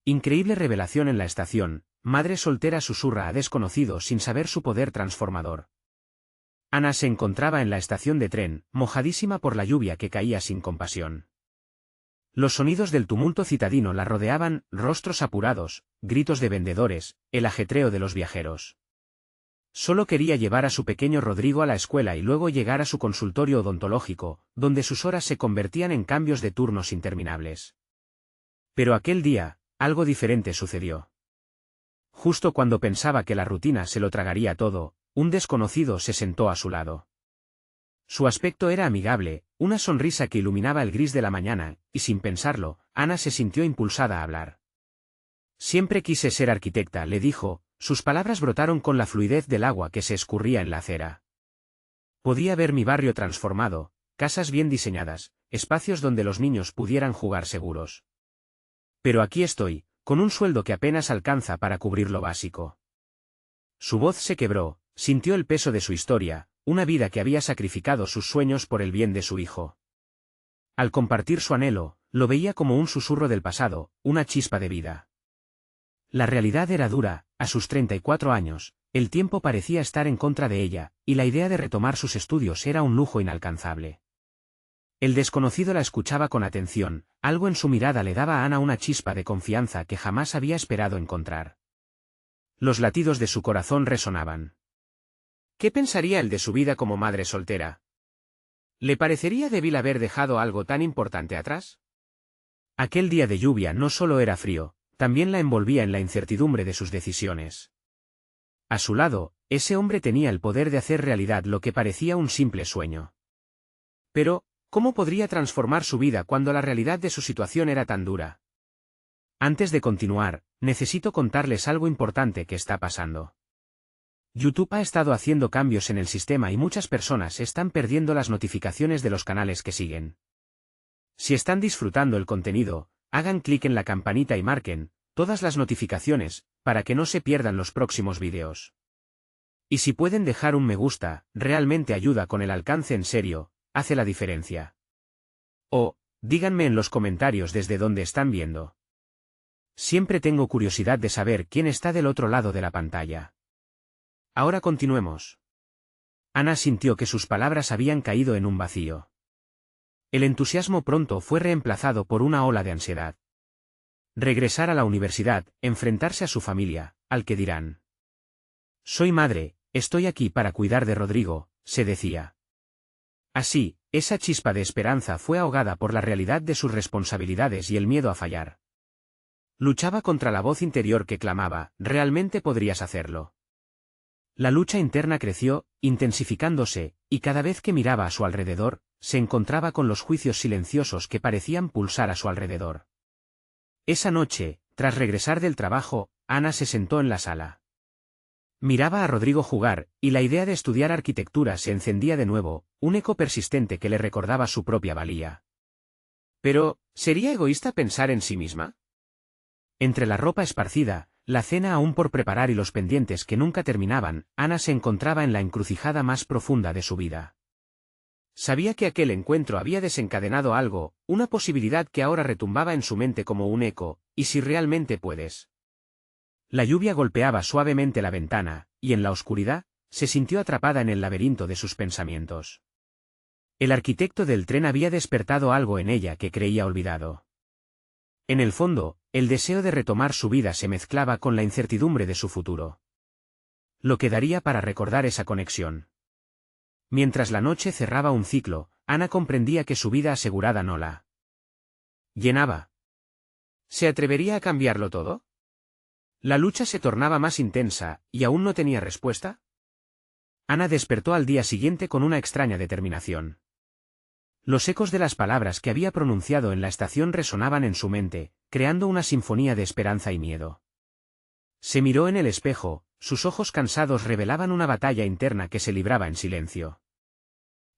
Increíble revelación en la estación, madre soltera susurra a desconocido sin saber su poder transformador. Ana se encontraba en la estación de tren, mojadísima por la lluvia que caía sin compasión. Los sonidos del tumulto citadino la rodeaban, rostros apurados, gritos de vendedores, el ajetreo de los viajeros. Solo quería llevar a su pequeño Rodrigo a la escuela y luego llegar a su consultorio odontológico, donde sus horas se convertían en cambios de turnos interminables. Pero aquel día, algo diferente sucedió. Justo cuando pensaba que la rutina se lo tragaría todo, un desconocido se sentó a su lado. Su aspecto era amigable, una sonrisa que iluminaba el gris de la mañana, y sin pensarlo, Ana se sintió impulsada a hablar. Siempre quise ser arquitecta, le dijo, sus palabras brotaron con la fluidez del agua que se escurría en la acera. Podía ver mi barrio transformado, casas bien diseñadas, espacios donde los niños pudieran jugar seguros. Pero aquí estoy, con un sueldo que apenas alcanza para cubrir lo básico. Su voz se quebró, sintió el peso de su historia, una vida que había sacrificado sus sueños por el bien de su hijo. Al compartir su anhelo, lo veía como un susurro del pasado, una chispa de vida. La realidad era dura, a sus 34 años, el tiempo parecía estar en contra de ella, y la idea de retomar sus estudios era un lujo inalcanzable. El desconocido la escuchaba con atención, algo en su mirada le daba a Ana una chispa de confianza que jamás había esperado encontrar. Los latidos de su corazón resonaban. ¿Qué pensaría él de su vida como madre soltera? ¿Le parecería débil haber dejado algo tan importante atrás? Aquel día de lluvia no solo era frío, también la envolvía en la incertidumbre de sus decisiones. A su lado, ese hombre tenía el poder de hacer realidad lo que parecía un simple sueño. Pero, ¿cómo podría transformar su vida cuando la realidad de su situación era tan dura? Antes de continuar, necesito contarles algo importante que está pasando. YouTube ha estado haciendo cambios en el sistema y muchas personas están perdiendo las notificaciones de los canales que siguen. Si están disfrutando el contenido, hagan clic en la campanita y marquen todas las notificaciones, para que no se pierdan los próximos vídeos. Y si pueden dejar un me gusta, realmente ayuda con el alcance en serio, hace la diferencia. O, díganme en los comentarios desde dónde están viendo. Siempre tengo curiosidad de saber quién está del otro lado de la pantalla. Ahora continuemos. Ana sintió que sus palabras habían caído en un vacío. El entusiasmo pronto fue reemplazado por una ola de ansiedad. Regresar a la universidad, enfrentarse a su familia, al que dirán. Soy madre, estoy aquí para cuidar de Rodrigo, se decía. Así, esa chispa de esperanza fue ahogada por la realidad de sus responsabilidades y el miedo a fallar. Luchaba contra la voz interior que clamaba, realmente podrías hacerlo. La lucha interna creció, intensificándose, y cada vez que miraba a su alrededor, se encontraba con los juicios silenciosos que parecían pulsar a su alrededor. Esa noche, tras regresar del trabajo, Ana se sentó en la sala. Miraba a Rodrigo jugar, y la idea de estudiar arquitectura se encendía de nuevo, un eco persistente que le recordaba su propia valía. Pero, ¿sería egoísta pensar en sí misma? Entre la ropa esparcida, la cena aún por preparar y los pendientes que nunca terminaban, Ana se encontraba en la encrucijada más profunda de su vida. Sabía que aquel encuentro había desencadenado algo, una posibilidad que ahora retumbaba en su mente como un eco, ¿y si realmente puedes? La lluvia golpeaba suavemente la ventana, y en la oscuridad, se sintió atrapada en el laberinto de sus pensamientos. El arquitecto del tren había despertado algo en ella que creía olvidado. En el fondo, el deseo de retomar su vida se mezclaba con la incertidumbre de su futuro. Lo que daría para recordar esa conexión. Mientras la noche cerraba un ciclo, Ana comprendía que su vida asegurada no la llenaba. ¿Se atrevería a cambiarlo todo? La lucha se tornaba más intensa, y aún no tenía respuesta. Ana despertó al día siguiente con una extraña determinación. Los ecos de las palabras que había pronunciado en la estación resonaban en su mente, creando una sinfonía de esperanza y miedo. Se miró en el espejo, sus ojos cansados revelaban una batalla interna que se libraba en silencio.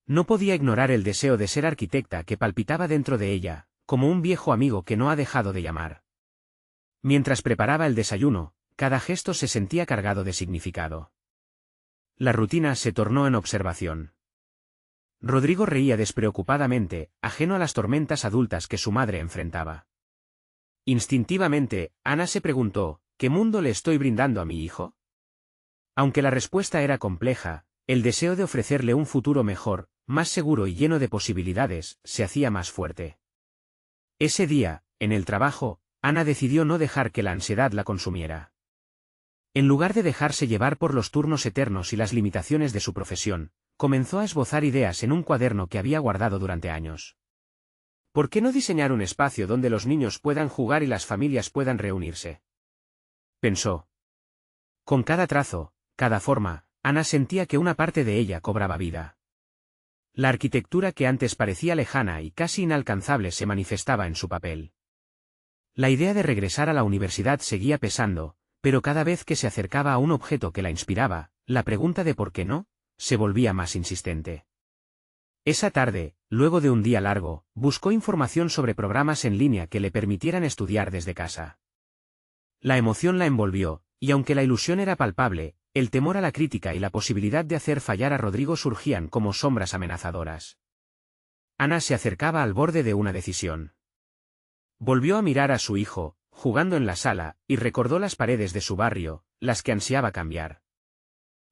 No podía ignorar el deseo de ser arquitecta que palpitaba dentro de ella, como un viejo amigo que no ha dejado de llamar. Mientras preparaba el desayuno, cada gesto se sentía cargado de significado. La rutina se tornó en observación. Rodrigo reía despreocupadamente, ajeno a las tormentas adultas que su madre enfrentaba. Instintivamente, Ana se preguntó, ¿qué mundo le estoy brindando a mi hijo? Aunque la respuesta era compleja, el deseo de ofrecerle un futuro mejor, más seguro y lleno de posibilidades, se hacía más fuerte. Ese día, en el trabajo, Ana decidió no dejar que la ansiedad la consumiera. En lugar de dejarse llevar por los turnos eternos y las limitaciones de su profesión, comenzó a esbozar ideas en un cuaderno que había guardado durante años. ¿Por qué no diseñar un espacio donde los niños puedan jugar y las familias puedan reunirse? Pensó. Con cada trazo, cada forma, Ana sentía que una parte de ella cobraba vida. La arquitectura que antes parecía lejana y casi inalcanzable se manifestaba en su papel. La idea de regresar a la universidad seguía pesando, pero cada vez que se acercaba a un objeto que la inspiraba, la pregunta de por qué no, se volvía más insistente. Esa tarde, luego de un día largo, buscó información sobre programas en línea que le permitieran estudiar desde casa. La emoción la envolvió, y aunque la ilusión era palpable, el temor a la crítica y la posibilidad de hacer fallar a Rodrigo surgían como sombras amenazadoras. Ana se acercaba al borde de una decisión. Volvió a mirar a su hijo, jugando en la sala, y recordó las paredes de su barrio, las que ansiaba cambiar.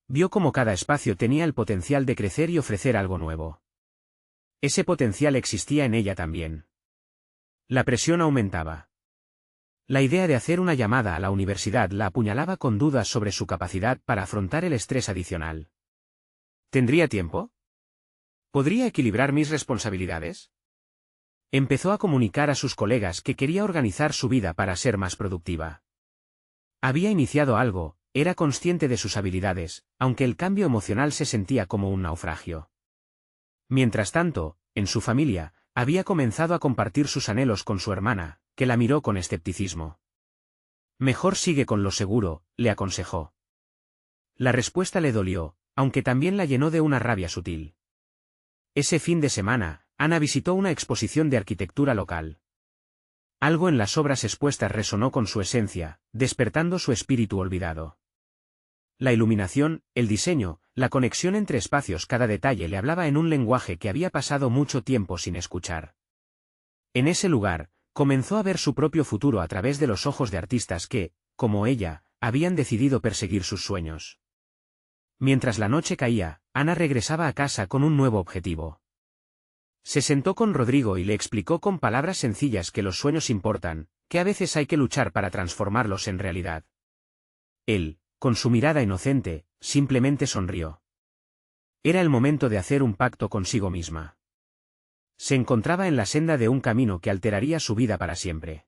Vio cómo cada espacio tenía el potencial de crecer y ofrecer algo nuevo. Ese potencial existía en ella también. La presión aumentaba. La idea de hacer una llamada a la universidad la apuñalaba con dudas sobre su capacidad para afrontar el estrés adicional. ¿Tendría tiempo? ¿Podría equilibrar mis responsabilidades? Empezó a comunicar a sus colegas que quería organizar su vida para ser más productiva. Había iniciado algo, era consciente de sus habilidades, aunque el cambio emocional se sentía como un naufragio. Mientras tanto, en su familia, había comenzado a compartir sus anhelos con su hermana, que la miró con escepticismo. Mejor sigue con lo seguro, le aconsejó. La respuesta le dolió, aunque también la llenó de una rabia sutil. Ese fin de semana, Ana visitó una exposición de arquitectura local. Algo en las obras expuestas resonó con su esencia, despertando su espíritu olvidado. La iluminación, el diseño, la conexión entre espacios, cada detalle le hablaba en un lenguaje que había pasado mucho tiempo sin escuchar. En ese lugar, comenzó a ver su propio futuro a través de los ojos de artistas que, como ella, habían decidido perseguir sus sueños. Mientras la noche caía, Ana regresaba a casa con un nuevo objetivo. Se sentó con Rodrigo y le explicó con palabras sencillas que los sueños importan, que a veces hay que luchar para transformarlos en realidad. Él, con su mirada inocente, simplemente sonrió. Era el momento de hacer un pacto consigo misma. Se encontraba en la senda de un camino que alteraría su vida para siempre.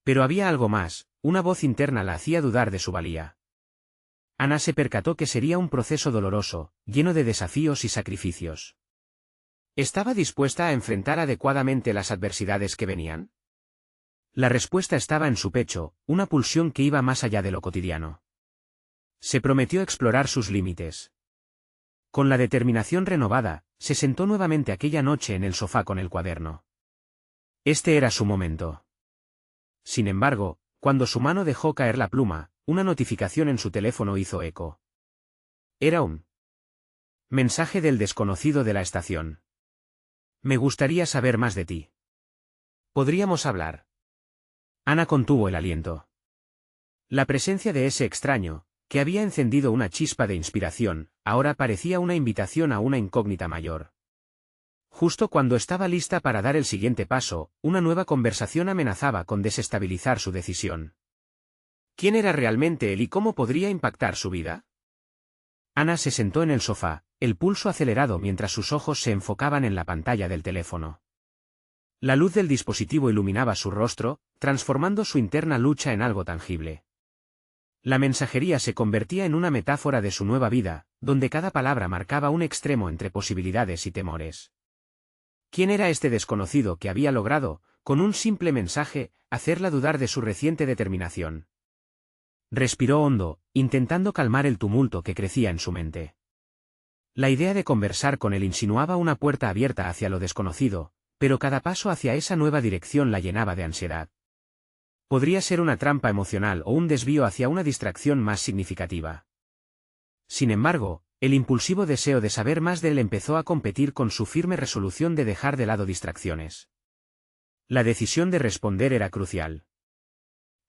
Pero había algo más, una voz interna la hacía dudar de su valía. Ana se percató que sería un proceso doloroso, lleno de desafíos y sacrificios. ¿Estaba dispuesta a enfrentar adecuadamente las adversidades que venían? La respuesta estaba en su pecho, una pulsión que iba más allá de lo cotidiano. Se prometió explorar sus límites. Con la determinación renovada, se sentó nuevamente aquella noche en el sofá con el cuaderno. Este era su momento. Sin embargo, cuando su mano dejó caer la pluma, una notificación en su teléfono hizo eco. Era un mensaje del desconocido de la estación. Me gustaría saber más de ti. ¿Podríamos hablar? Ana contuvo el aliento. La presencia de ese extraño, que había encendido una chispa de inspiración, ahora parecía una invitación a una incógnita mayor. Justo cuando estaba lista para dar el siguiente paso, una nueva conversación amenazaba con desestabilizar su decisión. ¿Quién era realmente él y cómo podría impactar su vida? Ana se sentó en el sofá, el pulso acelerado mientras sus ojos se enfocaban en la pantalla del teléfono. La luz del dispositivo iluminaba su rostro, transformando su interna lucha en algo tangible. La mensajería se convertía en una metáfora de su nueva vida, donde cada palabra marcaba un extremo entre posibilidades y temores. ¿Quién era este desconocido que había logrado, con un simple mensaje, hacerla dudar de su reciente determinación? Respiró hondo, intentando calmar el tumulto que crecía en su mente. La idea de conversar con él insinuaba una puerta abierta hacia lo desconocido, pero cada paso hacia esa nueva dirección la llenaba de ansiedad. Podría ser una trampa emocional o un desvío hacia una distracción más significativa. Sin embargo, el impulsivo deseo de saber más de él empezó a competir con su firme resolución de dejar de lado distracciones. La decisión de responder era crucial.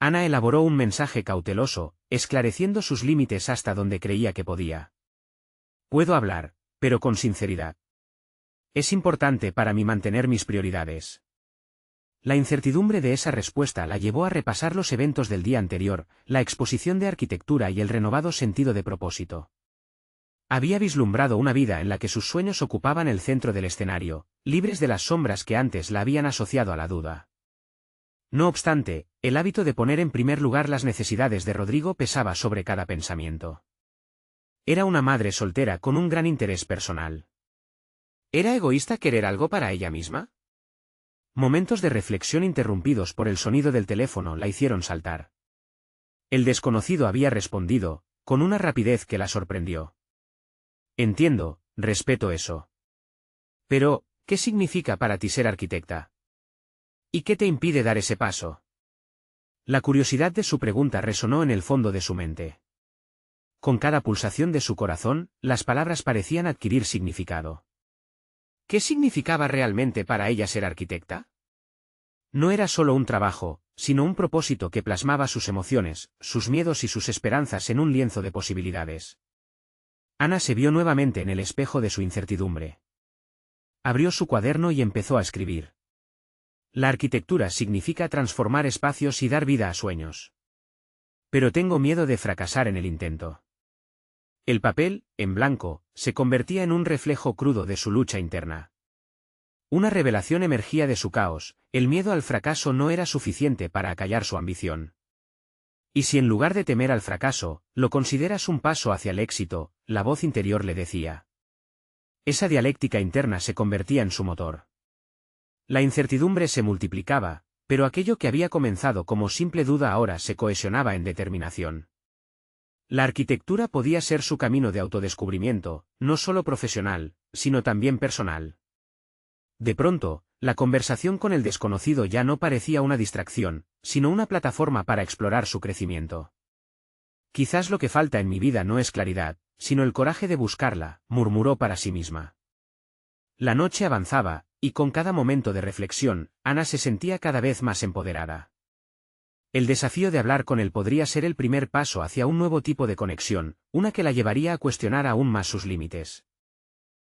Ana elaboró un mensaje cauteloso, esclareciendo sus límites hasta donde creía que podía. Puedo hablar, pero con sinceridad. Es importante para mí mantener mis prioridades. La incertidumbre de esa respuesta la llevó a repasar los eventos del día anterior, la exposición de arquitectura y el renovado sentido de propósito. Había vislumbrado una vida en la que sus sueños ocupaban el centro del escenario, libres de las sombras que antes la habían asociado a la duda. No obstante, el hábito de poner en primer lugar las necesidades de Rodrigo pesaba sobre cada pensamiento. Era una madre soltera con un gran interés personal. ¿Era egoísta querer algo para ella misma? Momentos de reflexión interrumpidos por el sonido del teléfono la hicieron saltar. El desconocido había respondido, con una rapidez que la sorprendió. Entiendo, respeto eso. Pero, ¿qué significa para ti ser arquitecta? ¿Y qué te impide dar ese paso? La curiosidad de su pregunta resonó en el fondo de su mente. Con cada pulsación de su corazón, las palabras parecían adquirir significado. ¿Qué significaba realmente para ella ser arquitecta? No era solo un trabajo, sino un propósito que plasmaba sus emociones, sus miedos y sus esperanzas en un lienzo de posibilidades. Ana se vio nuevamente en el espejo de su incertidumbre. Abrió su cuaderno y empezó a escribir. La arquitectura significa transformar espacios y dar vida a sueños. Pero tengo miedo de fracasar en el intento. El papel, en blanco, se convertía en un reflejo crudo de su lucha interna. Una revelación emergía de su caos, el miedo al fracaso no era suficiente para acallar su ambición. Y si en lugar de temer al fracaso, lo consideras un paso hacia el éxito, la voz interior le decía. Esa dialéctica interna se convertía en su motor. La incertidumbre se multiplicaba, pero aquello que había comenzado como simple duda ahora se cohesionaba en determinación. La arquitectura podía ser su camino de autodescubrimiento, no solo profesional, sino también personal. De pronto, la conversación con el desconocido ya no parecía una distracción, sino una plataforma para explorar su crecimiento. Quizás lo que falta en mi vida no es claridad, sino el coraje de buscarla, murmuró para sí misma. La noche avanzaba, y con cada momento de reflexión, Ana se sentía cada vez más empoderada. El desafío de hablar con él podría ser el primer paso hacia un nuevo tipo de conexión, una que la llevaría a cuestionar aún más sus límites.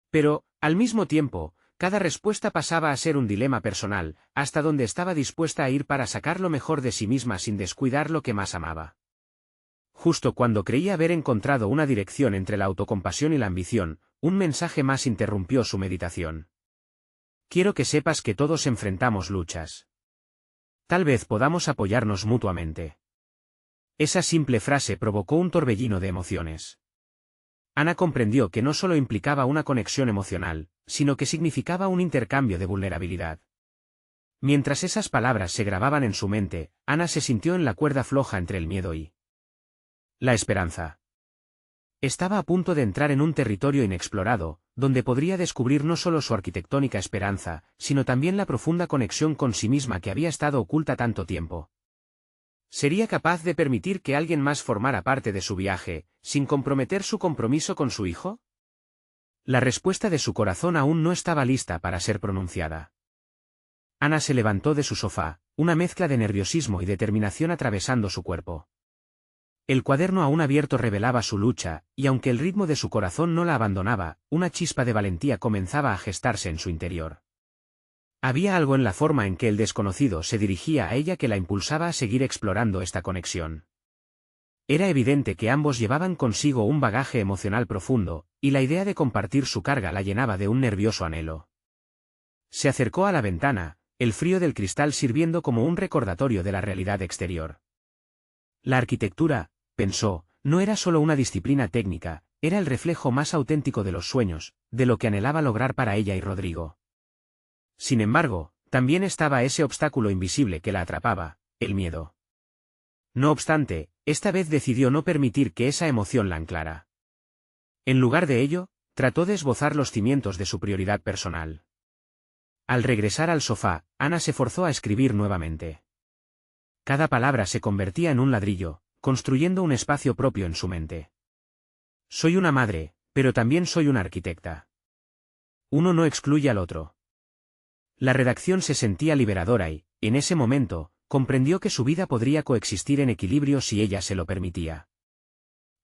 Pero, al mismo tiempo, cada respuesta pasaba a ser un dilema personal, hasta donde estaba dispuesta a ir para sacar lo mejor de sí misma sin descuidar lo que más amaba. Justo cuando creía haber encontrado una dirección entre la autocompasión y la ambición, un mensaje más interrumpió su meditación. Quiero que sepas que todos enfrentamos luchas. Tal vez podamos apoyarnos mutuamente. Esa simple frase provocó un torbellino de emociones. Ana comprendió que no solo implicaba una conexión emocional, sino que significaba un intercambio de vulnerabilidad. Mientras esas palabras se grababan en su mente, Ana se sintió en la cuerda floja entre el miedo y la esperanza. Estaba a punto de entrar en un territorio inexplorado, donde podría descubrir no solo su arquitectónica esperanza, sino también la profunda conexión con sí misma que había estado oculta tanto tiempo. ¿Sería capaz de permitir que alguien más formara parte de su viaje, sin comprometer su compromiso con su hijo? La respuesta de su corazón aún no estaba lista para ser pronunciada. Ana se levantó de su sofá, una mezcla de nerviosismo y determinación atravesando su cuerpo. El cuaderno aún abierto revelaba su lucha, y aunque el ritmo de su corazón no la abandonaba, una chispa de valentía comenzaba a gestarse en su interior. Había algo en la forma en que el desconocido se dirigía a ella que la impulsaba a seguir explorando esta conexión. Era evidente que ambos llevaban consigo un bagaje emocional profundo, y la idea de compartir su carga la llenaba de un nervioso anhelo. Se acercó a la ventana, el frío del cristal sirviendo como un recordatorio de la realidad exterior. La arquitectura, pensó, no era solo una disciplina técnica, era el reflejo más auténtico de los sueños, de lo que anhelaba lograr para ella y Rodrigo. Sin embargo, también estaba ese obstáculo invisible que la atrapaba, el miedo. No obstante, esta vez decidió no permitir que esa emoción la anclara. En lugar de ello, trató de esbozar los cimientos de su prioridad personal. Al regresar al sofá, Ana se forzó a escribir nuevamente. Cada palabra se convertía en un ladrillo, construyendo un espacio propio en su mente. Soy una madre, pero también soy una arquitecta. Uno no excluye al otro. La redacción se sentía liberadora y, en ese momento, comprendió que su vida podría coexistir en equilibrio si ella se lo permitía.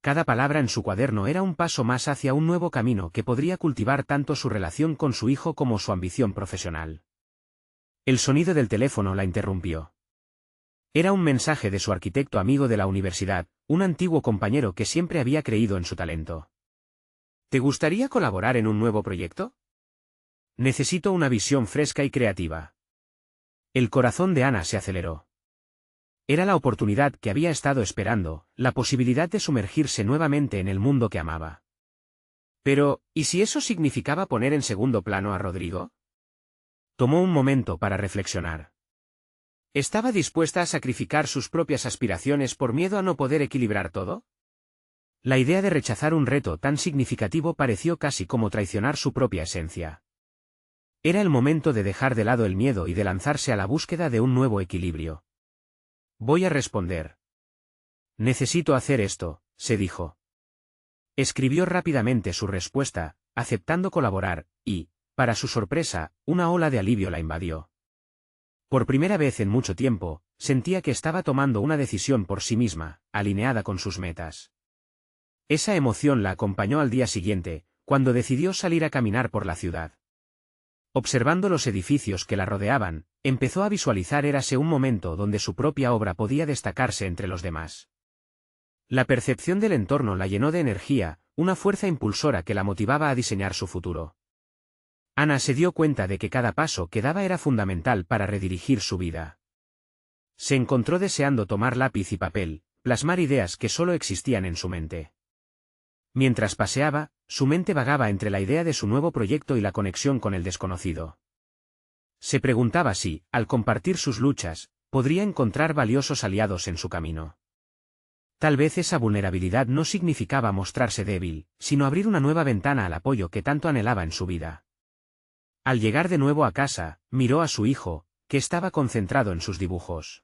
Cada palabra en su cuaderno era un paso más hacia un nuevo camino que podría cultivar tanto su relación con su hijo como su ambición profesional. El sonido del teléfono la interrumpió. Era un mensaje de su arquitecto amigo de la universidad, un antiguo compañero que siempre había creído en su talento. ¿Te gustaría colaborar en un nuevo proyecto? Necesito una visión fresca y creativa. El corazón de Ana se aceleró. Era la oportunidad que había estado esperando, la posibilidad de sumergirse nuevamente en el mundo que amaba. Pero, ¿y si eso significaba poner en segundo plano a Rodrigo? Tomó un momento para reflexionar. ¿Estaba dispuesta a sacrificar sus propias aspiraciones por miedo a no poder equilibrar todo? La idea de rechazar un reto tan significativo pareció casi como traicionar su propia esencia. Era el momento de dejar de lado el miedo y de lanzarse a la búsqueda de un nuevo equilibrio. Voy a responder. Necesito hacer esto, se dijo. Escribió rápidamente su respuesta, aceptando colaborar, y, para su sorpresa, una ola de alivio la invadió. Por primera vez en mucho tiempo, sentía que estaba tomando una decisión por sí misma, alineada con sus metas. Esa emoción la acompañó al día siguiente, cuando decidió salir a caminar por la ciudad. Observando los edificios que la rodeaban, empezó a visualizar érase un momento donde su propia obra podía destacarse entre los demás. La percepción del entorno la llenó de energía, una fuerza impulsora que la motivaba a diseñar su futuro. Ana se dio cuenta de que cada paso que daba era fundamental para redirigir su vida. Se encontró deseando tomar lápiz y papel, plasmar ideas que solo existían en su mente. Mientras paseaba, su mente vagaba entre la idea de su nuevo proyecto y la conexión con el desconocido. Se preguntaba si, al compartir sus luchas, podría encontrar valiosos aliados en su camino. Tal vez esa vulnerabilidad no significaba mostrarse débil, sino abrir una nueva ventana al apoyo que tanto anhelaba en su vida. Al llegar de nuevo a casa, miró a su hijo, que estaba concentrado en sus dibujos.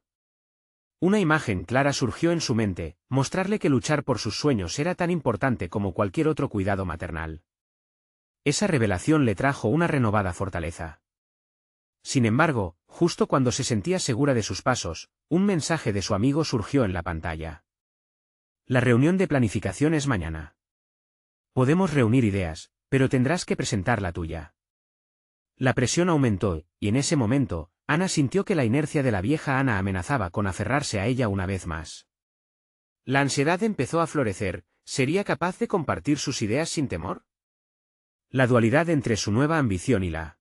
Una imagen clara surgió en su mente, mostrarle que luchar por sus sueños era tan importante como cualquier otro cuidado maternal. Esa revelación le trajo una renovada fortaleza. Sin embargo, justo cuando se sentía segura de sus pasos, un mensaje de su amigo surgió en la pantalla. La reunión de planificación es mañana. Podemos reunir ideas, pero tendrás que presentar la tuya. La presión aumentó, y en ese momento, Ana sintió que la inercia de la vieja Ana amenazaba con aferrarse a ella una vez más. La ansiedad empezó a florecer. ¿Sería capaz de compartir sus ideas sin temor? La dualidad entre su nueva ambición y la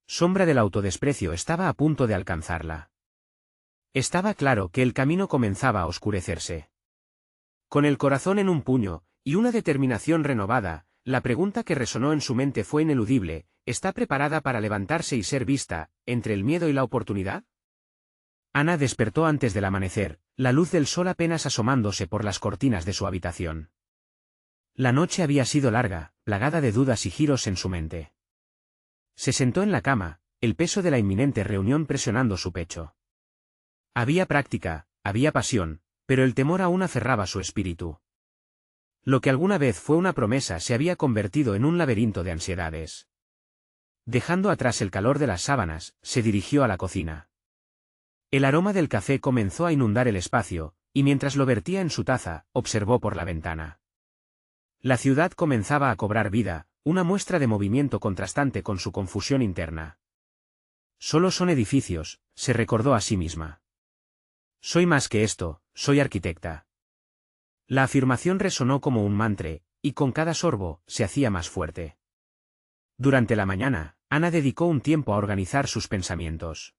sombra del autodesprecio estaba a punto de alcanzarla. Estaba claro que el camino comenzaba a oscurecerse. Con el corazón en un puño, y una determinación renovada, la pregunta que resonó en su mente fue ineludible: ¿está preparada para levantarse y ser vista, entre el miedo y la oportunidad? Ana despertó antes del amanecer, la luz del sol apenas asomándose por las cortinas de su habitación. La noche había sido larga, plagada de dudas y giros en su mente. Se sentó en la cama, el peso de la inminente reunión presionando su pecho. Había práctica, había pasión, pero el temor aún aferraba su espíritu. Lo que alguna vez fue una promesa se había convertido en un laberinto de ansiedades. Dejando atrás el calor de las sábanas, se dirigió a la cocina. El aroma del café comenzó a inundar el espacio, y mientras lo vertía en su taza, observó por la ventana. La ciudad comenzaba a cobrar vida, una muestra de movimiento contrastante con su confusión interna. Solo son edificios, se recordó a sí misma. Soy más que esto, soy arquitecta. La afirmación resonó como un mantra, y con cada sorbo, se hacía más fuerte. Durante la mañana, Ana dedicó un tiempo a organizar sus pensamientos.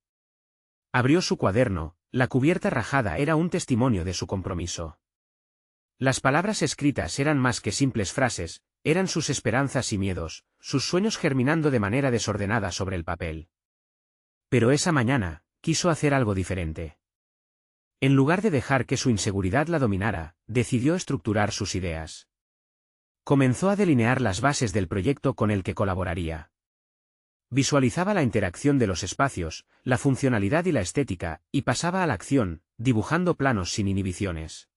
Abrió su cuaderno, la cubierta rajada era un testimonio de su compromiso. Las palabras escritas eran más que simples frases, eran sus esperanzas y miedos, sus sueños germinando de manera desordenada sobre el papel. Pero esa mañana, quiso hacer algo diferente. En lugar de dejar que su inseguridad la dominara, decidió estructurar sus ideas. Comenzó a delinear las bases del proyecto con el que colaboraría. Visualizaba la interacción de los espacios, la funcionalidad y la estética, y pasaba a la acción, dibujando planos sin inhibiciones.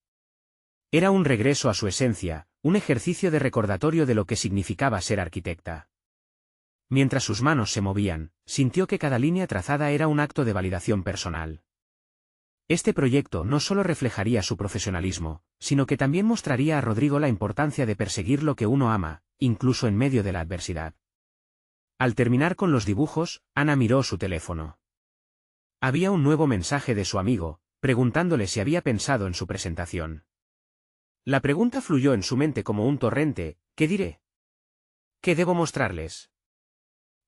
Era un regreso a su esencia, un ejercicio de recordatorio de lo que significaba ser arquitecta. Mientras sus manos se movían, sintió que cada línea trazada era un acto de validación personal. Este proyecto no solo reflejaría su profesionalismo, sino que también mostraría a Rodrigo la importancia de perseguir lo que uno ama, incluso en medio de la adversidad. Al terminar con los dibujos, Ana miró su teléfono. Había un nuevo mensaje de su amigo, preguntándole si había pensado en su presentación. La pregunta fluyó en su mente como un torrente. ¿Qué diré? ¿Qué debo mostrarles?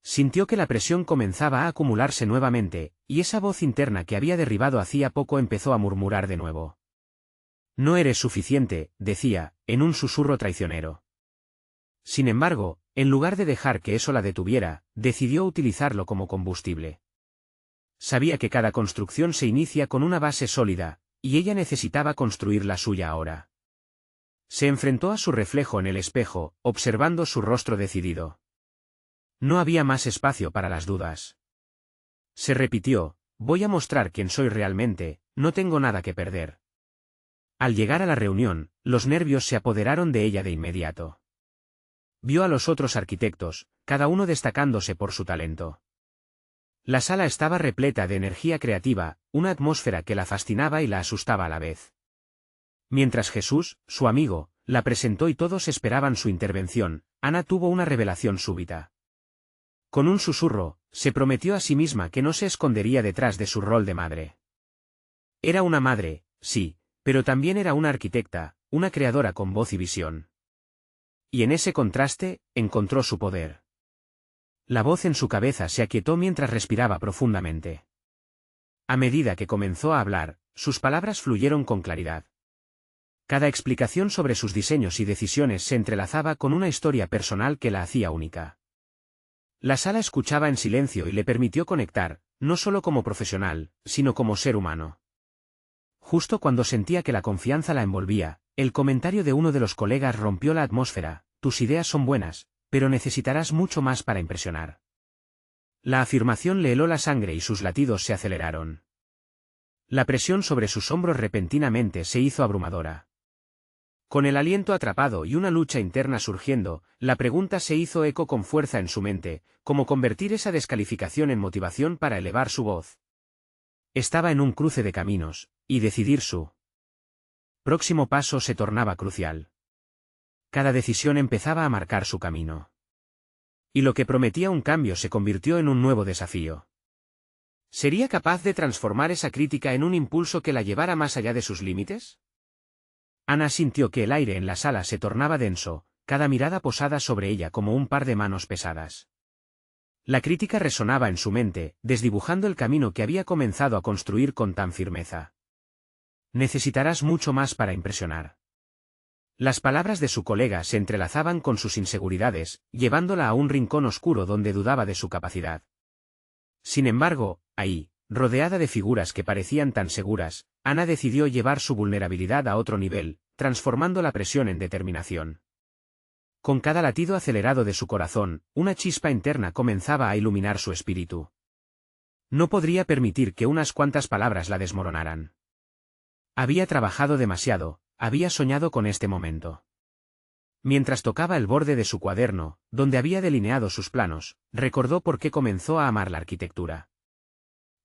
Sintió que la presión comenzaba a acumularse nuevamente, y esa voz interna que había derribado hacía poco empezó a murmurar de nuevo. No eres suficiente, decía, en un susurro traicionero. Sin embargo, en lugar de dejar que eso la detuviera, decidió utilizarlo como combustible. Sabía que cada construcción se inicia con una base sólida, y ella necesitaba construir la suya ahora. Se enfrentó a su reflejo en el espejo, observando su rostro decidido. No había más espacio para las dudas. Se repitió, voy a mostrar quién soy realmente, no tengo nada que perder. Al llegar a la reunión, los nervios se apoderaron de ella de inmediato. Vio a los otros arquitectos, cada uno destacándose por su talento. La sala estaba repleta de energía creativa, una atmósfera que la fascinaba y la asustaba a la vez. Mientras Jesús, su amigo, la presentó y todos esperaban su intervención, Ana tuvo una revelación súbita. Con un susurro, se prometió a sí misma que no se escondería detrás de su rol de madre. Era una madre, sí, pero también era una arquitecta, una creadora con voz y visión. Y en ese contraste, encontró su poder. La voz en su cabeza se aquietó mientras respiraba profundamente. A medida que comenzó a hablar, sus palabras fluyeron con claridad. Cada explicación sobre sus diseños y decisiones se entrelazaba con una historia personal que la hacía única. La sala escuchaba en silencio y le permitió conectar, no solo como profesional, sino como ser humano. Justo cuando sentía que la confianza la envolvía, el comentario de uno de los colegas rompió la atmósfera: tus ideas son buenas, pero necesitarás mucho más para impresionar. La afirmación le heló la sangre y sus latidos se aceleraron. La presión sobre sus hombros repentinamente se hizo abrumadora. Con el aliento atrapado y una lucha interna surgiendo, la pregunta se hizo eco con fuerza en su mente: ¿cómo convertir esa descalificación en motivación para elevar su voz? Estaba en un cruce de caminos, y decidir su próximo paso se tornaba crucial. Cada decisión empezaba a marcar su camino. Y lo que prometía un cambio se convirtió en un nuevo desafío. ¿Sería capaz de transformar esa crítica en un impulso que la llevara más allá de sus límites? Ana sintió que el aire en la sala se tornaba denso, cada mirada posada sobre ella como un par de manos pesadas. La crítica resonaba en su mente, desdibujando el camino que había comenzado a construir con tan firmeza. Necesitarás mucho más para impresionar. Las palabras de su colega se entrelazaban con sus inseguridades, llevándola a un rincón oscuro donde dudaba de su capacidad. Sin embargo, ahí, rodeada de figuras que parecían tan seguras, Ana decidió llevar su vulnerabilidad a otro nivel, transformando la presión en determinación. Con cada latido acelerado de su corazón, una chispa interna comenzaba a iluminar su espíritu. No podría permitir que unas cuantas palabras la desmoronaran. Había trabajado demasiado, había soñado con este momento. Mientras tocaba el borde de su cuaderno, donde había delineado sus planos, recordó por qué comenzó a amar la arquitectura.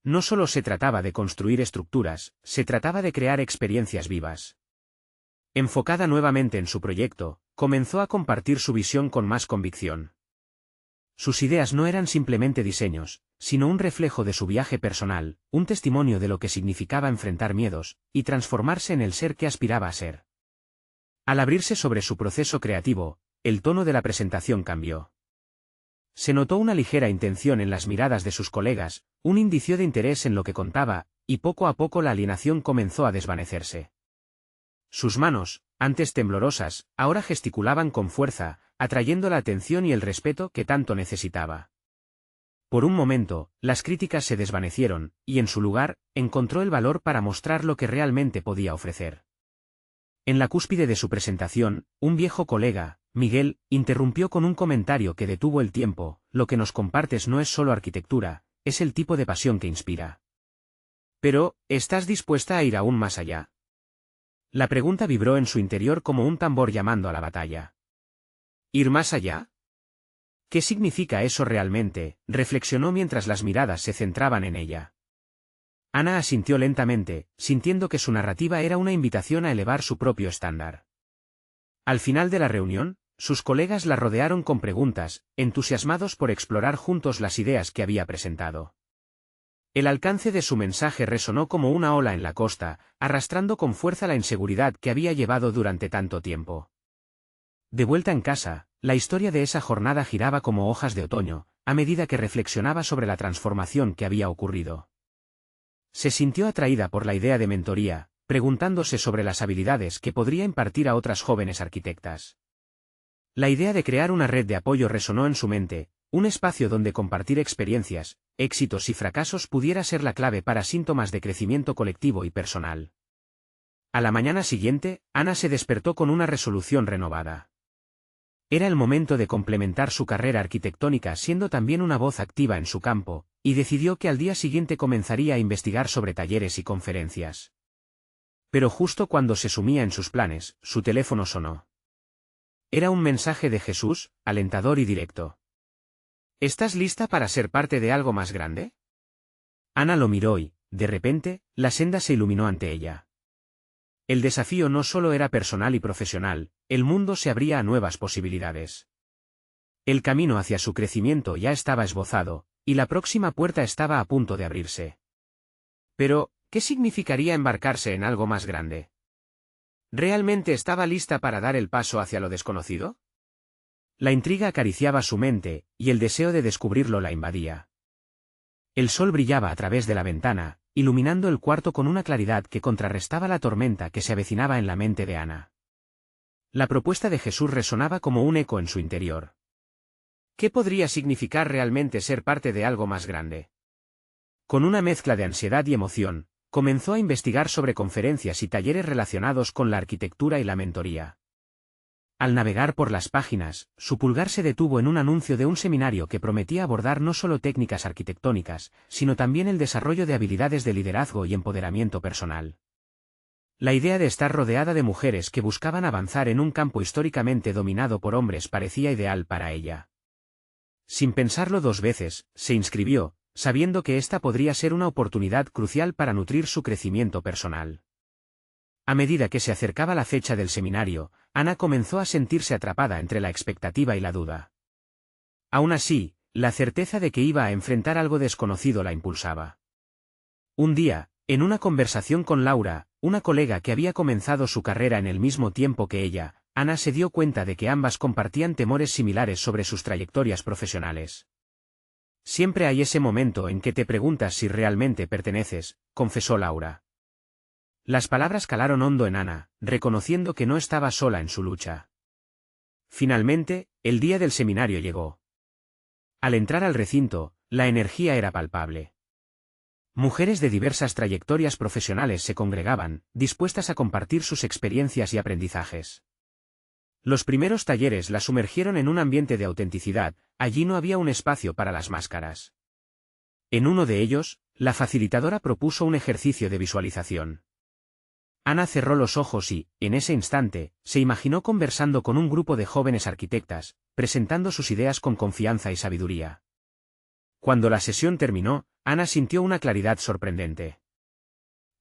No solo se trataba de construir estructuras, se trataba de crear experiencias vivas. Enfocada nuevamente en su proyecto, comenzó a compartir su visión con más convicción. Sus ideas no eran simplemente diseños, sino un reflejo de su viaje personal, un testimonio de lo que significaba enfrentar miedos, y transformarse en el ser que aspiraba a ser. Al abrirse sobre su proceso creativo, el tono de la presentación cambió. Se notó una ligera intención en las miradas de sus colegas, un indicio de interés en lo que contaba, y poco a poco la alienación comenzó a desvanecerse. Sus manos, antes temblorosas, ahora gesticulaban con fuerza, atrayendo la atención y el respeto que tanto necesitaba. Por un momento, las críticas se desvanecieron, y en su lugar, encontró el valor para mostrar lo que realmente podía ofrecer. En la cúspide de su presentación, un viejo colega, Miguel, interrumpió con un comentario que detuvo el tiempo: lo que nos compartes no es solo arquitectura, es el tipo de pasión que inspira. Pero, ¿estás dispuesta a ir aún más allá? La pregunta vibró en su interior como un tambor llamando a la batalla. ¿Ir más allá? ¿Qué significa eso realmente?, reflexionó mientras las miradas se centraban en ella. Ana asintió lentamente, sintiendo que su narrativa era una invitación a elevar su propio estándar. Al final de la reunión, sus colegas la rodearon con preguntas, entusiasmados por explorar juntos las ideas que había presentado. El alcance de su mensaje resonó como una ola en la costa, arrastrando con fuerza la inseguridad que había llevado durante tanto tiempo. De vuelta en casa, la historia de esa jornada giraba como hojas de otoño, a medida que reflexionaba sobre la transformación que había ocurrido. Se sintió atraída por la idea de mentoría, preguntándose sobre las habilidades que podría impartir a otras jóvenes arquitectas. La idea de crear una red de apoyo resonó en su mente, un espacio donde compartir experiencias, éxitos y fracasos pudiera ser la clave para síntomas de crecimiento colectivo y personal. A la mañana siguiente, Ana se despertó con una resolución renovada. Era el momento de complementar su carrera arquitectónica siendo también una voz activa en su campo, y decidió que al día siguiente comenzaría a investigar sobre talleres y conferencias. Pero justo cuando se sumía en sus planes, su teléfono sonó. Era un mensaje de Jesús, alentador y directo. ¿Estás lista para ser parte de algo más grande? Ana lo miró y, de repente, la senda se iluminó ante ella. El desafío no solo era personal y profesional, el mundo se abría a nuevas posibilidades. El camino hacia su crecimiento ya estaba esbozado, y la próxima puerta estaba a punto de abrirse. Pero, ¿qué significaría embarcarse en algo más grande? ¿Realmente estaba lista para dar el paso hacia lo desconocido? La intriga acariciaba su mente, y el deseo de descubrirlo la invadía. El sol brillaba a través de la ventana, iluminando el cuarto con una claridad que contrarrestaba la tormenta que se avecinaba en la mente de Ana. La propuesta de Jesús resonaba como un eco en su interior. ¿Qué podría significar realmente ser parte de algo más grande? Con una mezcla de ansiedad y emoción, comenzó a investigar sobre conferencias y talleres relacionados con la arquitectura y la mentoría. Al navegar por las páginas, su pulgar se detuvo en un anuncio de un seminario que prometía abordar no solo técnicas arquitectónicas, sino también el desarrollo de habilidades de liderazgo y empoderamiento personal. La idea de estar rodeada de mujeres que buscaban avanzar en un campo históricamente dominado por hombres parecía ideal para ella. Sin pensarlo dos veces, se inscribió, sabiendo que esta podría ser una oportunidad crucial para nutrir su crecimiento personal. A medida que se acercaba la fecha del seminario, Ana comenzó a sentirse atrapada entre la expectativa y la duda. Aún así, la certeza de que iba a enfrentar algo desconocido la impulsaba. Un día, en una conversación con Laura, una colega que había comenzado su carrera en el mismo tiempo que ella, Ana se dio cuenta de que ambas compartían temores similares sobre sus trayectorias profesionales. Siempre hay ese momento en que te preguntas si realmente perteneces, confesó Laura. Las palabras calaron hondo en Ana, reconociendo que no estaba sola en su lucha. Finalmente, el día del seminario llegó. Al entrar al recinto, la energía era palpable. Mujeres de diversas trayectorias profesionales se congregaban, dispuestas a compartir sus experiencias y aprendizajes. Los primeros talleres la sumergieron en un ambiente de autenticidad, allí no había un espacio para las máscaras. En uno de ellos, la facilitadora propuso un ejercicio de visualización. Ana cerró los ojos y, en ese instante, se imaginó conversando con un grupo de jóvenes arquitectas, presentando sus ideas con confianza y sabiduría. Cuando la sesión terminó, Ana sintió una claridad sorprendente.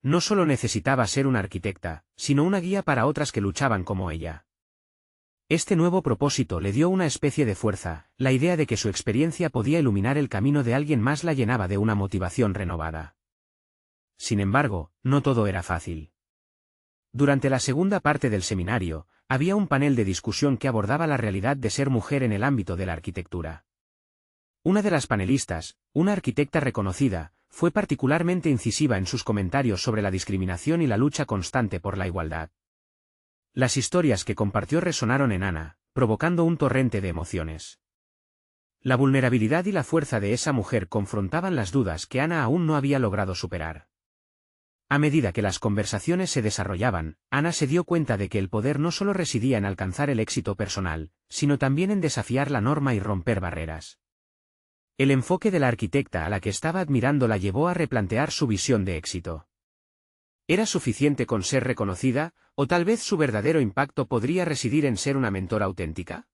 No solo necesitaba ser una arquitecta, sino una guía para otras que luchaban como ella. Este nuevo propósito le dio una especie de fuerza, la idea de que su experiencia podía iluminar el camino de alguien más la llenaba de una motivación renovada. Sin embargo, no todo era fácil. Durante la segunda parte del seminario, había un panel de discusión que abordaba la realidad de ser mujer en el ámbito de la arquitectura. Una de las panelistas, una arquitecta reconocida, fue particularmente incisiva en sus comentarios sobre la discriminación y la lucha constante por la igualdad. Las historias que compartió resonaron en Ana, provocando un torrente de emociones. La vulnerabilidad y la fuerza de esa mujer confrontaban las dudas que Ana aún no había logrado superar. A medida que las conversaciones se desarrollaban, Ana se dio cuenta de que el poder no solo residía en alcanzar el éxito personal, sino también en desafiar la norma y romper barreras. El enfoque de la arquitecta a la que estaba admirando la llevó a replantear su visión de éxito. ¿Era suficiente con ser reconocida, o tal vez su verdadero impacto podría residir en ser una mentora auténtica?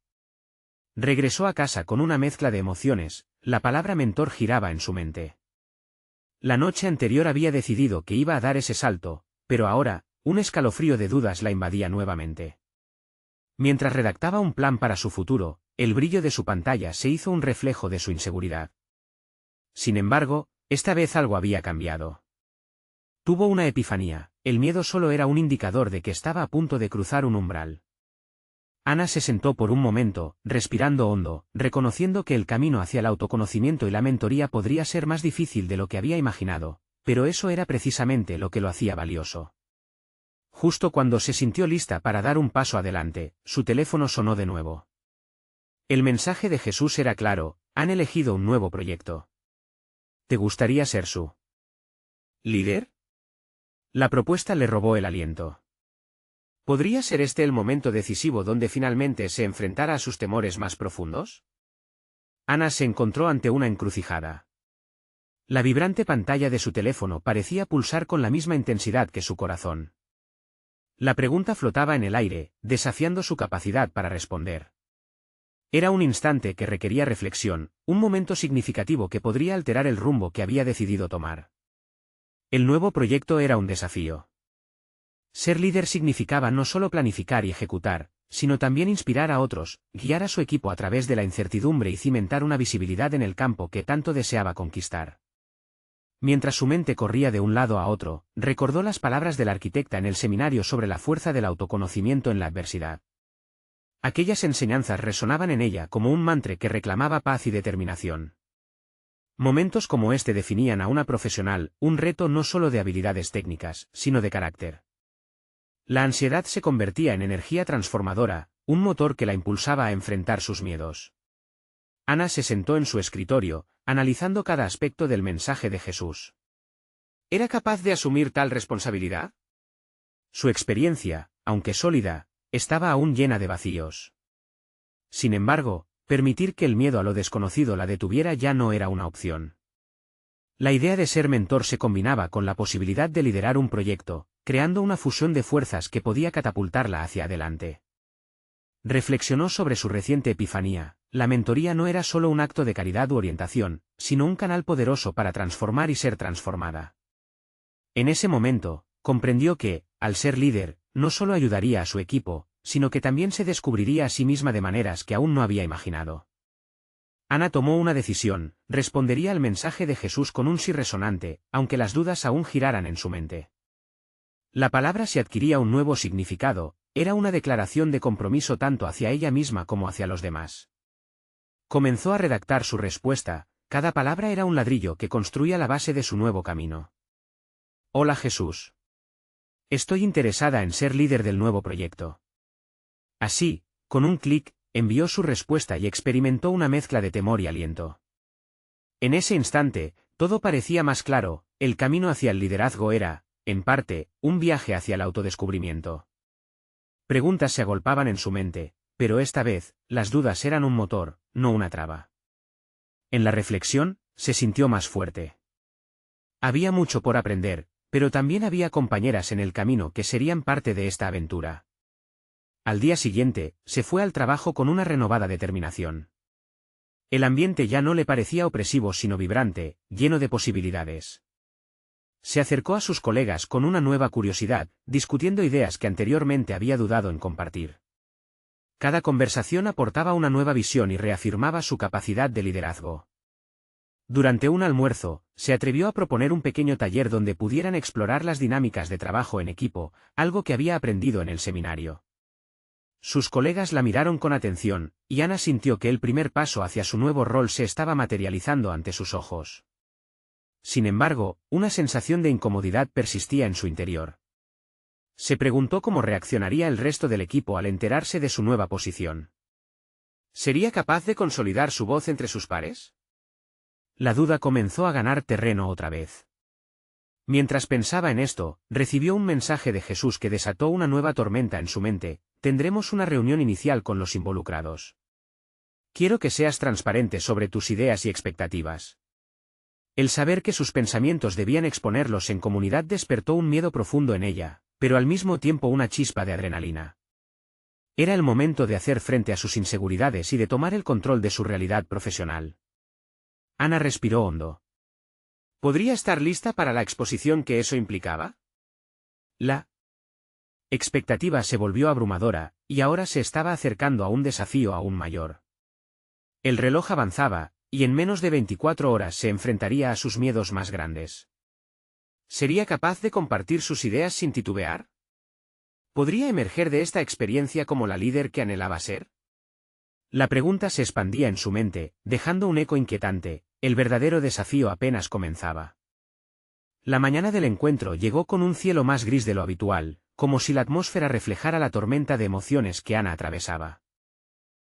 Regresó a casa con una mezcla de emociones, la palabra mentor giraba en su mente. La noche anterior había decidido que iba a dar ese salto, pero ahora, un escalofrío de dudas la invadía nuevamente. Mientras redactaba un plan para su futuro, el brillo de su pantalla se hizo un reflejo de su inseguridad. Sin embargo, esta vez algo había cambiado. Tuvo una epifanía, el miedo solo era un indicador de que estaba a punto de cruzar un umbral. Ana se sentó por un momento, respirando hondo, reconociendo que el camino hacia el autoconocimiento y la mentoría podría ser más difícil de lo que había imaginado, pero eso era precisamente lo que lo hacía valioso. Justo cuando se sintió lista para dar un paso adelante, su teléfono sonó de nuevo. El mensaje de Jesús era claro: han elegido un nuevo proyecto. ¿Te gustaría ser su líder? La propuesta le robó el aliento. ¿Podría ser este el momento decisivo donde finalmente se enfrentara a sus temores más profundos? Ana se encontró ante una encrucijada. La vibrante pantalla de su teléfono parecía pulsar con la misma intensidad que su corazón. La pregunta flotaba en el aire, desafiando su capacidad para responder. Era un instante que requería reflexión, un momento significativo que podría alterar el rumbo que había decidido tomar. El nuevo proyecto era un desafío. Ser líder significaba no solo planificar y ejecutar, sino también inspirar a otros, guiar a su equipo a través de la incertidumbre y cimentar una visibilidad en el campo que tanto deseaba conquistar. Mientras su mente corría de un lado a otro, recordó las palabras del arquitecta en el seminario sobre la fuerza del autoconocimiento en la adversidad. Aquellas enseñanzas resonaban en ella como un mantra que reclamaba paz y determinación. Momentos como este definían a una profesional, un reto no solo de habilidades técnicas, sino de carácter. La ansiedad se convertía en energía transformadora, un motor que la impulsaba a enfrentar sus miedos. Ana se sentó en su escritorio, analizando cada aspecto del mensaje de Jesús. ¿Era capaz de asumir tal responsabilidad? Su experiencia, aunque sólida, estaba aún llena de vacíos. Sin embargo, permitir que el miedo a lo desconocido la detuviera ya no era una opción. La idea de ser mentor se combinaba con la posibilidad de liderar un proyecto, creando una fusión de fuerzas que podía catapultarla hacia adelante. Reflexionó sobre su reciente epifanía: la mentoría no era solo un acto de caridad u orientación, sino un canal poderoso para transformar y ser transformada. En ese momento, comprendió que, al ser líder, no solo ayudaría a su equipo, sino que también se descubriría a sí misma de maneras que aún no había imaginado. Ana tomó una decisión: respondería al mensaje de Jesús con un sí resonante, aunque las dudas aún giraran en su mente. La palabra si adquiría un nuevo significado, era una declaración de compromiso tanto hacia ella misma como hacia los demás. Comenzó a redactar su respuesta, cada palabra era un ladrillo que construía la base de su nuevo camino. Hola Jesús. Estoy interesada en ser líder del nuevo proyecto. Así, con un clic, envió su respuesta y experimentó una mezcla de temor y aliento. En ese instante, todo parecía más claro: el camino hacia el liderazgo era, en parte, un viaje hacia el autodescubrimiento. Preguntas se agolpaban en su mente, pero esta vez, las dudas eran un motor, no una traba. En la reflexión, se sintió más fuerte. Había mucho por aprender, pero también había compañeras en el camino que serían parte de esta aventura. Al día siguiente, se fue al trabajo con una renovada determinación. El ambiente ya no le parecía opresivo sino vibrante, lleno de posibilidades. Se acercó a sus colegas con una nueva curiosidad, discutiendo ideas que anteriormente había dudado en compartir. Cada conversación aportaba una nueva visión y reafirmaba su capacidad de liderazgo. Durante un almuerzo, se atrevió a proponer un pequeño taller donde pudieran explorar las dinámicas de trabajo en equipo, algo que había aprendido en el seminario. Sus colegas la miraron con atención, y Ana sintió que el primer paso hacia su nuevo rol se estaba materializando ante sus ojos. Sin embargo, una sensación de incomodidad persistía en su interior. Se preguntó cómo reaccionaría el resto del equipo al enterarse de su nueva posición. ¿Sería capaz de consolidar su voz entre sus pares? La duda comenzó a ganar terreno otra vez. Mientras pensaba en esto, recibió un mensaje de Jesús que desató una nueva tormenta en su mente: tendremos una reunión inicial con los involucrados. Quiero que seas transparente sobre tus ideas y expectativas. El saber que sus pensamientos debían exponerlos en comunidad despertó un miedo profundo en ella, pero al mismo tiempo una chispa de adrenalina. Era el momento de hacer frente a sus inseguridades y de tomar el control de su realidad profesional. Ana respiró hondo. ¿Podría estar lista para la exposición que eso implicaba? La expectativa se volvió abrumadora, y ahora se estaba acercando a un desafío aún mayor. El reloj avanzaba, y en menos de 24 horas se enfrentaría a sus miedos más grandes. ¿Sería capaz de compartir sus ideas sin titubear? ¿Podría emerger de esta experiencia como la líder que anhelaba ser? La pregunta se expandía en su mente, dejando un eco inquietante. El verdadero desafío apenas comenzaba. La mañana del encuentro llegó con un cielo más gris de lo habitual, como si la atmósfera reflejara la tormenta de emociones que Ana atravesaba.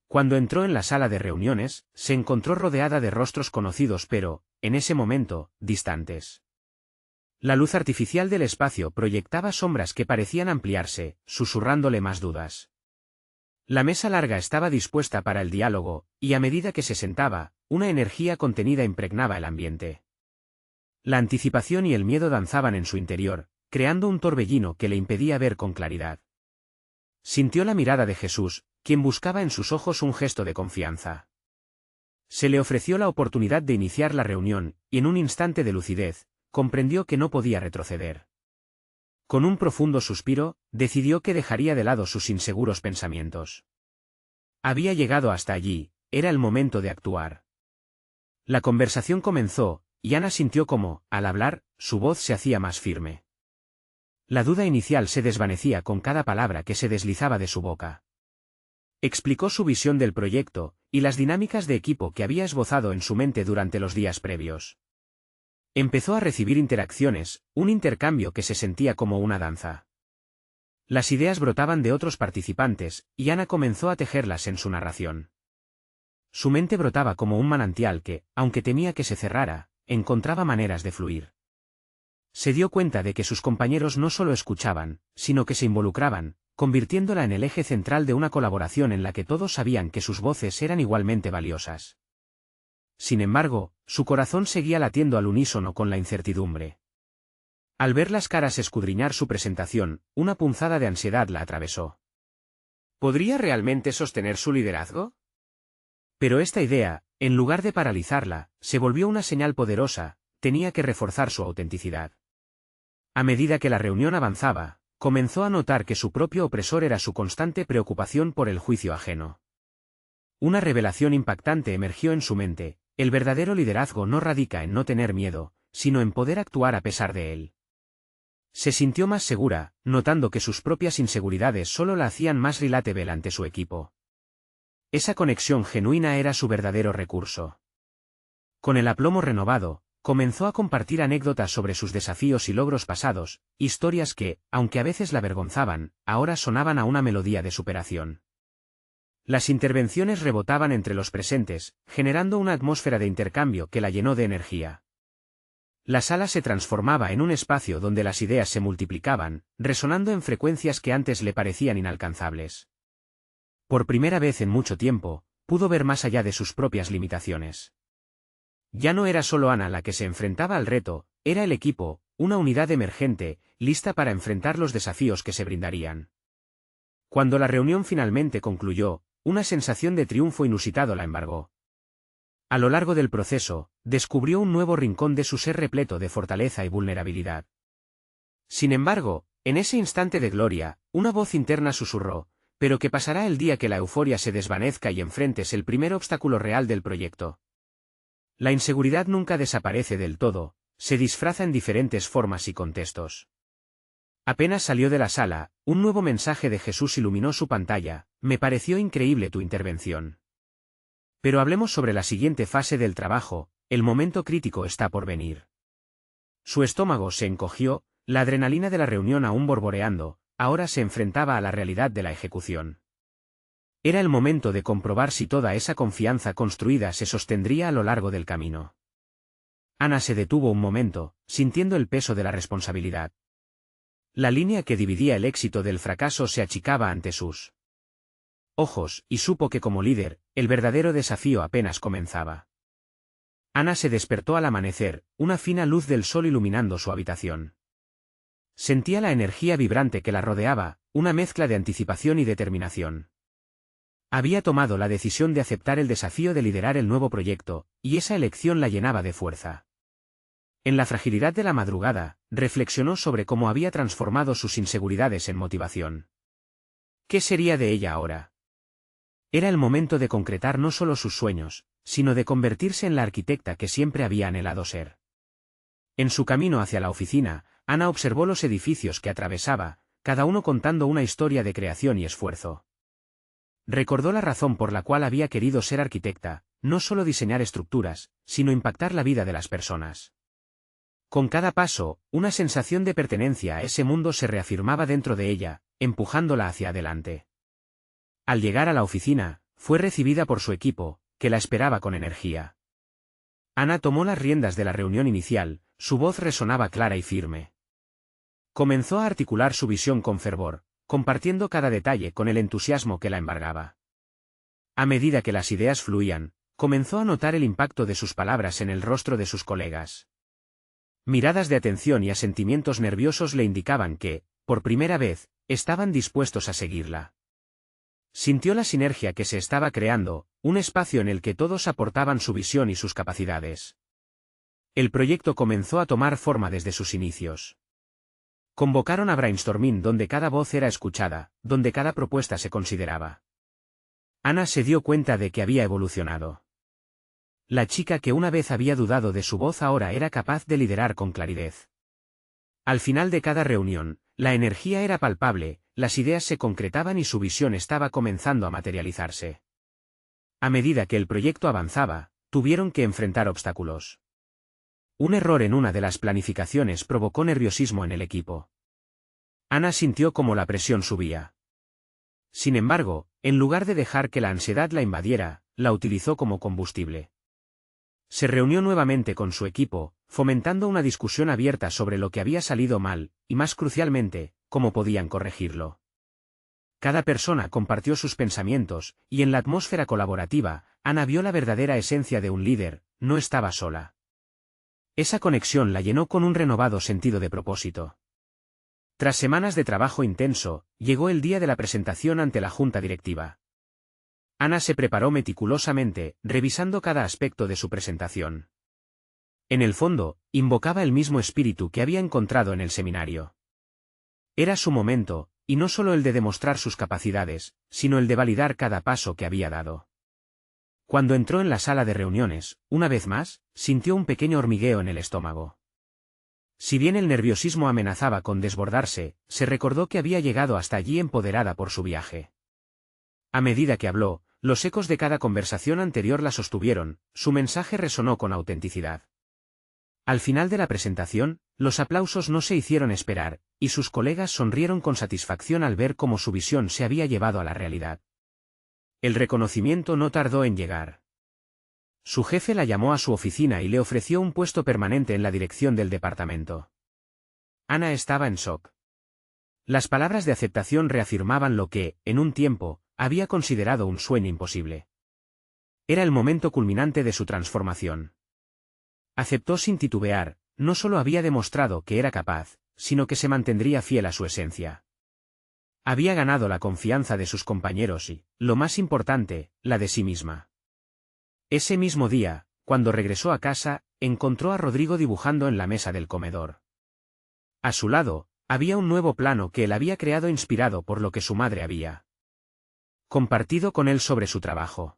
Cuando entró en la sala de reuniones, se encontró rodeada de rostros conocidos pero, en ese momento, distantes. La luz artificial del espacio proyectaba sombras que parecían ampliarse, susurrándole más dudas. La mesa larga estaba dispuesta para el diálogo, y a medida que se sentaba, una energía contenida impregnaba el ambiente. La anticipación y el miedo danzaban en su interior, creando un torbellino que le impedía ver con claridad. Sintió la mirada de Jesús, quien buscaba en sus ojos un gesto de confianza. Se le ofreció la oportunidad de iniciar la reunión, y en un instante de lucidez, comprendió que no podía retroceder. Con un profundo suspiro, decidió que dejaría de lado sus inseguros pensamientos. Había llegado hasta allí, era el momento de actuar. La conversación comenzó, y Ana sintió cómo, al hablar, su voz se hacía más firme. La duda inicial se desvanecía con cada palabra que se deslizaba de su boca. Explicó su visión del proyecto, y las dinámicas de equipo que había esbozado en su mente durante los días previos. Empezó a recibir interacciones, un intercambio que se sentía como una danza. Las ideas brotaban de otros participantes, y Ana comenzó a tejerlas en su narración. Su mente brotaba como un manantial que, aunque temía que se cerrara, encontraba maneras de fluir. Se dio cuenta de que sus compañeros no solo escuchaban, sino que se involucraban, convirtiéndola en el eje central de una colaboración en la que todos sabían que sus voces eran igualmente valiosas. Sin embargo, su corazón seguía latiendo al unísono con la incertidumbre. Al ver las caras escudriñar su presentación, una punzada de ansiedad la atravesó. ¿Podría realmente sostener su liderazgo? Pero esta idea, en lugar de paralizarla, se volvió una señal poderosa, tenía que reforzar su autenticidad. A medida que la reunión avanzaba, comenzó a notar que su propio opresor era su constante preocupación por el juicio ajeno. Una revelación impactante emergió en su mente: el verdadero liderazgo no radica en no tener miedo, sino en poder actuar a pesar de él. Se sintió más segura, notando que sus propias inseguridades solo la hacían más relatable ante su equipo. Esa conexión genuina era su verdadero recurso. Con el aplomo renovado, comenzó a compartir anécdotas sobre sus desafíos y logros pasados, historias que, aunque a veces la avergonzaban, ahora sonaban a una melodía de superación. Las intervenciones rebotaban entre los presentes, generando una atmósfera de intercambio que la llenó de energía. La sala se transformaba en un espacio donde las ideas se multiplicaban, resonando en frecuencias que antes le parecían inalcanzables. Por primera vez en mucho tiempo, pudo ver más allá de sus propias limitaciones. Ya no era solo Ana la que se enfrentaba al reto, era el equipo, una unidad emergente, lista para enfrentar los desafíos que se brindarían. Cuando la reunión finalmente concluyó, una sensación de triunfo inusitado la embargó. A lo largo del proceso, descubrió un nuevo rincón de su ser repleto de fortaleza y vulnerabilidad. Sin embargo, en ese instante de gloria, una voz interna susurró: pero que pasará el día que la euforia se desvanezca y enfrentes el primer obstáculo real del proyecto. La inseguridad nunca desaparece del todo, se disfraza en diferentes formas y contextos. Apenas salió de la sala, un nuevo mensaje de Jesús iluminó su pantalla: me pareció increíble tu intervención. Pero hablemos sobre la siguiente fase del trabajo, el momento crítico está por venir. Su estómago se encogió, la adrenalina de la reunión aún borboreando, ahora se enfrentaba a la realidad de la ejecución. Era el momento de comprobar si toda esa confianza construida se sostendría a lo largo del camino. Ana se detuvo un momento, sintiendo el peso de la responsabilidad. La línea que dividía el éxito del fracaso se achicaba ante sus ojos, y supo que como líder, el verdadero desafío apenas comenzaba. Ana se despertó al amanecer, una fina luz del sol iluminando su habitación. Sentía la energía vibrante que la rodeaba, una mezcla de anticipación y determinación. Había tomado la decisión de aceptar el desafío de liderar el nuevo proyecto, y esa elección la llenaba de fuerza. En la fragilidad de la madrugada, reflexionó sobre cómo había transformado sus inseguridades en motivación. ¿Qué sería de ella ahora? Era el momento de concretar no solo sus sueños, sino de convertirse en la arquitecta que siempre había anhelado ser. En su camino hacia la oficina, Ana observó los edificios que atravesaba, cada uno contando una historia de creación y esfuerzo. Recordó la razón por la cual había querido ser arquitecta, no solo diseñar estructuras, sino impactar la vida de las personas. Con cada paso, una sensación de pertenencia a ese mundo se reafirmaba dentro de ella, empujándola hacia adelante. Al llegar a la oficina, fue recibida por su equipo, que la esperaba con energía. Ana tomó las riendas de la reunión inicial, su voz resonaba clara y firme. Comenzó a articular su visión con fervor, compartiendo cada detalle con el entusiasmo que la embargaba. A medida que las ideas fluían, comenzó a notar el impacto de sus palabras en el rostro de sus colegas. Miradas de atención y asentimientos nerviosos le indicaban que, por primera vez, estaban dispuestos a seguirla. Sintió la sinergia que se estaba creando, un espacio en el que todos aportaban su visión y sus capacidades. El proyecto comenzó a tomar forma desde sus inicios. Convocaron a brainstorming donde cada voz era escuchada, donde cada propuesta se consideraba. Ana se dio cuenta de que había evolucionado. La chica que una vez había dudado de su voz ahora era capaz de liderar con claridad. Al final de cada reunión, la energía era palpable, las ideas se concretaban y su visión estaba comenzando a materializarse. A medida que el proyecto avanzaba, tuvieron que enfrentar obstáculos. Un error en una de las planificaciones provocó nerviosismo en el equipo. Ana sintió como la presión subía. Sin embargo, en lugar de dejar que la ansiedad la invadiera, la utilizó como combustible. Se reunió nuevamente con su equipo, fomentando una discusión abierta sobre lo que había salido mal, y más crucialmente, cómo podían corregirlo. Cada persona compartió sus pensamientos, y en la atmósfera colaborativa, Ana vio la verdadera esencia de un líder, no estaba sola. Esa conexión la llenó con un renovado sentido de propósito. Tras semanas de trabajo intenso, llegó el día de la presentación ante la junta directiva. Ana se preparó meticulosamente, revisando cada aspecto de su presentación. En el fondo, invocaba el mismo espíritu que había encontrado en el seminario. Era su momento, y no solo el de demostrar sus capacidades, sino el de validar cada paso que había dado. Cuando entró en la sala de reuniones, una vez más, sintió un pequeño hormigueo en el estómago. Si bien el nerviosismo amenazaba con desbordarse, se recordó que había llegado hasta allí empoderada por su viaje. A medida que habló, los ecos de cada conversación anterior la sostuvieron, su mensaje resonó con autenticidad. Al final de la presentación, los aplausos no se hicieron esperar, y sus colegas sonrieron con satisfacción al ver cómo su visión se había llevado a la realidad. El reconocimiento no tardó en llegar. Su jefe la llamó a su oficina y le ofreció un puesto permanente en la dirección del departamento. Ana estaba en shock. Las palabras de aceptación reafirmaban lo que, en un tiempo, había considerado un sueño imposible. Era el momento culminante de su transformación. Aceptó sin titubear, no solo había demostrado que era capaz, sino que se mantendría fiel a su esencia. Había ganado la confianza de sus compañeros y, lo más importante, la de sí misma. Ese mismo día, cuando regresó a casa, encontró a Rodrigo dibujando en la mesa del comedor. A su lado, había un nuevo plano que él había creado inspirado por lo que su madre había compartido con él sobre su trabajo.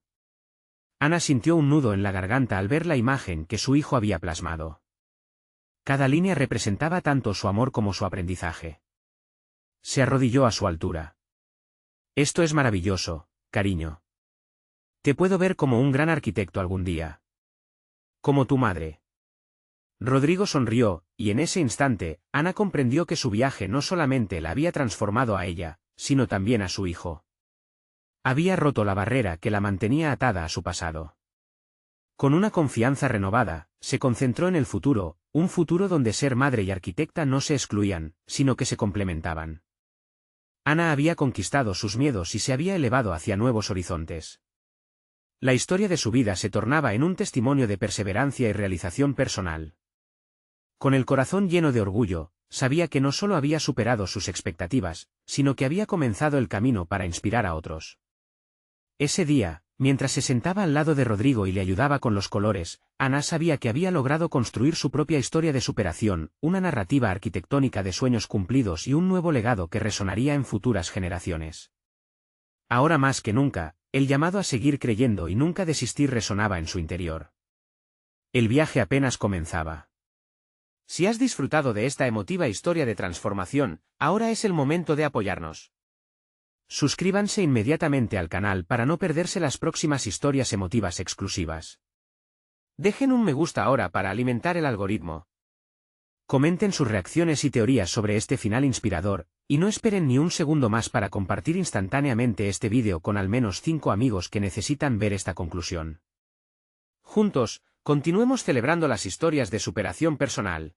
Ana sintió un nudo en la garganta al ver la imagen que su hijo había plasmado. Cada línea representaba tanto su amor como su aprendizaje. Se arrodilló a su altura. Esto es maravilloso, cariño. Te puedo ver como un gran arquitecto algún día. Como tu madre. Rodrigo sonrió, y en ese instante, Ana comprendió que su viaje no solamente la había transformado a ella, sino también a su hijo. Había roto la barrera que la mantenía atada a su pasado. Con una confianza renovada, se concentró en el futuro, un futuro donde ser madre y arquitecta no se excluían, sino que se complementaban. Ana había conquistado sus miedos y se había elevado hacia nuevos horizontes. La historia de su vida se tornaba en un testimonio de perseverancia y realización personal. Con el corazón lleno de orgullo, sabía que no solo había superado sus expectativas, sino que había comenzado el camino para inspirar a otros. Ese día, Mientras se sentaba al lado de Rodrigo y le ayudaba con los colores, Ana sabía que había logrado construir su propia historia de superación, una narrativa arquitectónica de sueños cumplidos y un nuevo legado que resonaría en futuras generaciones. Ahora más que nunca, el llamado a seguir creyendo y nunca desistir resonaba en su interior. El viaje apenas comenzaba. Si has disfrutado de esta emotiva historia de transformación, ahora es el momento de apoyarnos. Suscríbanse inmediatamente al canal para no perderse las próximas historias emotivas exclusivas. Dejen un me gusta ahora para alimentar el algoritmo. Comenten sus reacciones y teorías sobre este final inspirador, y no esperen ni un segundo más para compartir instantáneamente este vídeo con al menos 5 amigos que necesitan ver esta conclusión. Juntos, continuemos celebrando las historias de superación personal.